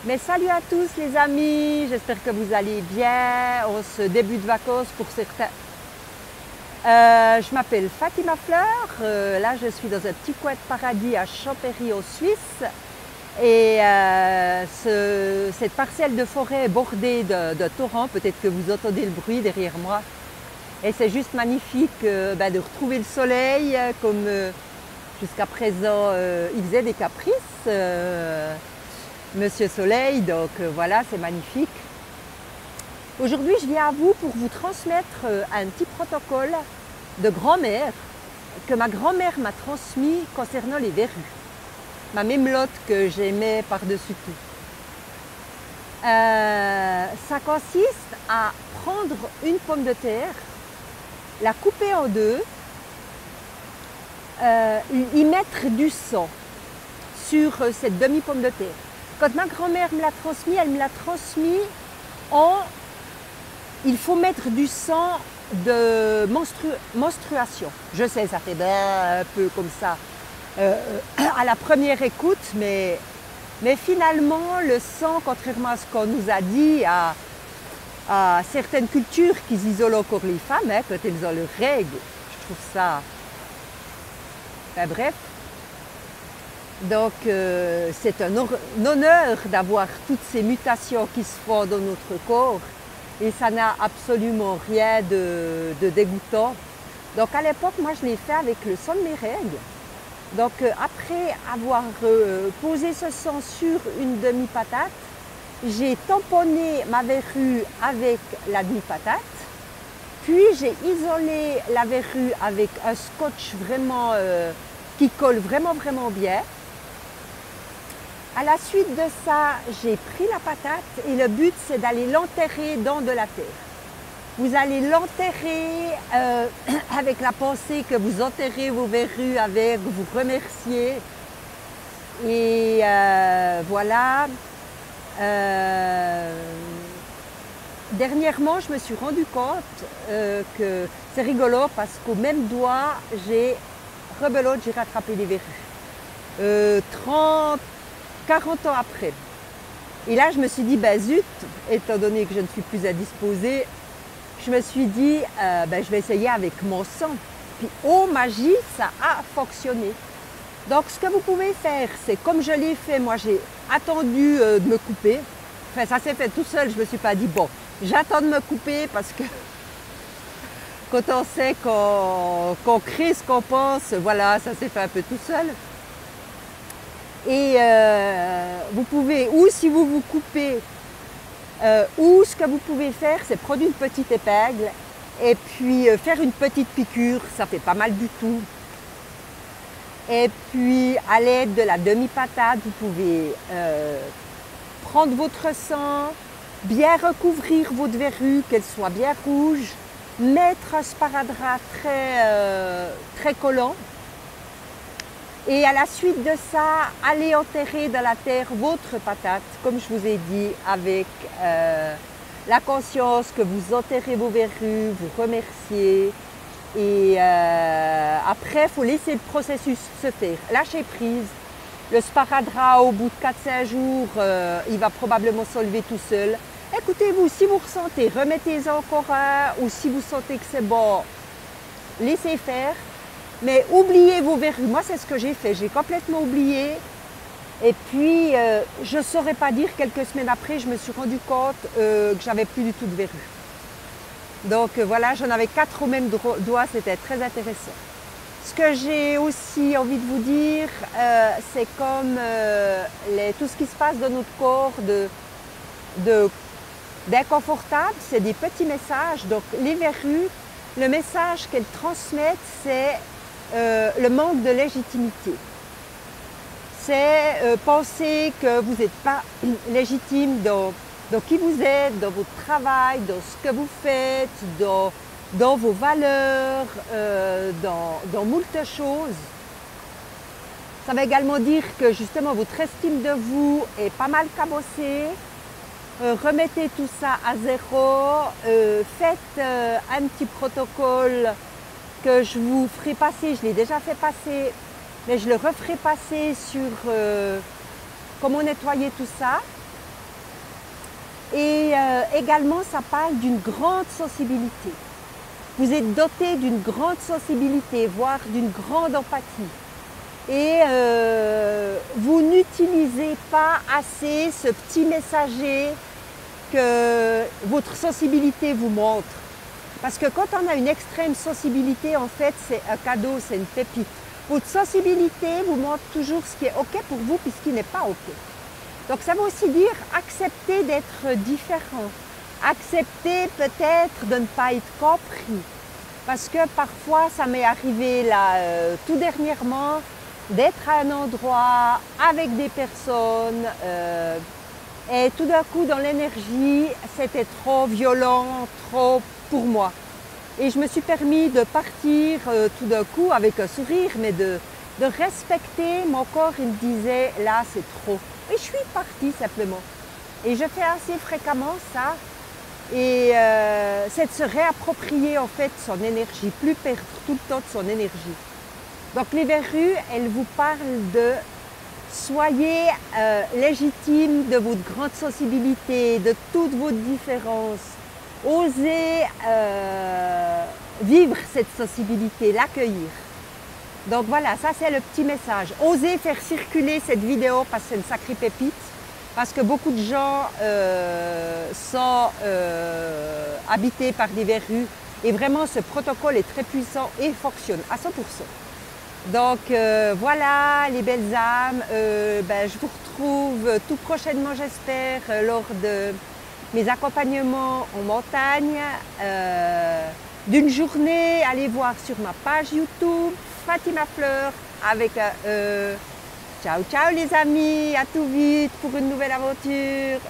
Mais salut à tous les amis, j'espère que vous allez bien en ce début de vacances pour certains. Je m'appelle Fatima Fleur, là je suis dans un petit coin de paradis à Champéry en Suisse et cette parcelle de forêt est bordée de torrents, peut-être que vous entendez le bruit derrière moi. Et c'est juste magnifique de retrouver le soleil comme jusqu'à présent il faisait des caprices. Monsieur Soleil, donc voilà, c'est magnifique. Aujourd'hui, je viens à vous pour vous transmettre un petit protocole de grand-mère que ma grand-mère m'a transmis concernant les verrues. Ma mémelotte que j'aimais par-dessus tout. Ça consiste à prendre une pomme de terre, la couper en deux, y mettre du sang sur cette demi-pomme de terre. Quand ma grand-mère me l'a transmis, elle me l'a transmis en... Il faut mettre du sang de menstruation. Je sais, ça fait un peu comme ça à la première écoute, mais finalement, le sang, contrairement à ce qu'on nous a dit, à certaines cultures qui isolent encore les femmes, quand elles ont leurs règles, je trouve ça... Enfin, bref. Donc c'est un honneur d'avoir toutes ces mutations qui se font dans notre corps et ça n'a absolument rien de dégoûtant. Donc à l'époque, moi je l'ai fait avec le sang de mes règles. Donc après avoir posé ce sang sur une demi-patate, j'ai tamponné ma verrue avec la demi-patate, puis j'ai isolé la verrue avec un scotch vraiment qui colle vraiment bien. À la suite de ça, j'ai pris la patate et le but c'est d'aller l'enterrer dans de la terre. Vous allez l'enterrer avec la pensée que vous enterrez vos verrues avec, vous remerciez. Et voilà. Dernièrement, je me suis rendu compte que c'est rigolo parce qu'au même doigt, rebelote, j'ai rattrapé les verrues. 40 ans après. Et là, je me suis dit, zut, étant donné que je ne suis plus indisposée, je me suis dit, je vais essayer avec mon sang. Puis, oh magie, ça a fonctionné. Donc, ce que vous pouvez faire, c'est comme je l'ai fait, moi j'ai attendu de me couper. Enfin, ça s'est fait tout seul, je ne me suis pas dit, bon, j'attends de me couper parce que quand on sait qu'on crée ce qu'on pense, voilà, ça s'est fait un peu tout seul. Et vous pouvez, ou si vous vous coupez, ou ce que vous pouvez faire, c'est prendre une petite épingle et puis faire une petite piqûre, ça fait pas mal du tout. Et puis à l'aide de la demi-patate, vous pouvez prendre votre sang, bien recouvrir votre verrue, qu'elle soit bien rouge, mettre un sparadrap très collant. Et à la suite de ça, allez enterrer dans la terre votre patate, comme je vous ai dit, avec la conscience que vous enterrez vos verrues, vous remerciez. Et après, il faut laisser le processus se faire. Lâchez prise. Le sparadrap, au bout de 4-5 jours, il va probablement s'enlever tout seul. Écoutez-vous, si vous ressentez, remettez-en encore un, ou si vous sentez que c'est bon, laissez faire. Mais oubliez vos verrues. Moi, c'est ce que j'ai fait. J'ai complètement oublié. Et puis, je ne saurais pas dire, quelques semaines après, je me suis rendu compte que j'avais plus du tout de verrues. Donc voilà, j'en avais 4 au même doigt. C'était très intéressant. Ce que j'ai aussi envie de vous dire, c'est comme tout ce qui se passe dans notre corps d'inconfortable, c'est des petits messages. Donc les verrues, le message qu'elles transmettent, c'est le manque de légitimité. C'est penser que vous n'êtes pas légitime dans qui vous êtes, dans votre travail, dans ce que vous faites, dans vos valeurs, dans moult choses. Ça veut également dire que justement votre estime de vous est pas mal cabossée. Remettez tout ça à zéro, faites un petit protocole que je vous ferai passer, je l'ai déjà fait passer, mais je le referai passer sur comment nettoyer tout ça. Et également, ça parle d'une grande sensibilité. Vous êtes doté d'une grande sensibilité, voire d'une grande empathie. Et vous n'utilisez pas assez ce petit messager que votre sensibilité vous montre. Parce que quand on a une extrême sensibilité, en fait, c'est un cadeau, c'est une pépite. Votre sensibilité vous montre toujours ce qui est OK pour vous puis ce qui n'est pas OK. Donc ça veut aussi dire accepter d'être différent, accepter peut-être de ne pas être compris. Parce que parfois, ça m'est arrivé là, tout dernièrement, d'être à un endroit avec des personnes et tout d'un coup, dans l'énergie, c'était trop violent, trop pour moi. Et je me suis permis de partir tout d'un coup avec un sourire, mais de respecter mon corps. Il me disait, là, c'est trop. Et je suis partie simplement. Et je fais assez fréquemment ça. Et c'est de se réapproprier en fait son énergie, plus perdre tout le temps de son énergie. Donc les verrues, elles vous parlent de soyez légitime de votre grande sensibilité, de toutes vos différences. Osez vivre cette sensibilité, l'accueillir. Donc voilà, ça c'est le petit message. Osez faire circuler cette vidéo parce que c'est une sacrée pépite. Parce que beaucoup de gens sont habités par des verrues. Et vraiment, ce protocole est très puissant et fonctionne à 100%. Donc voilà les belles âmes, je vous retrouve tout prochainement j'espère lors de mes accompagnements en montagne d'une journée. Allez voir sur ma page YouTube Fatima Fleur avec un E. Ciao ciao les amis, à tout vite pour une nouvelle aventure.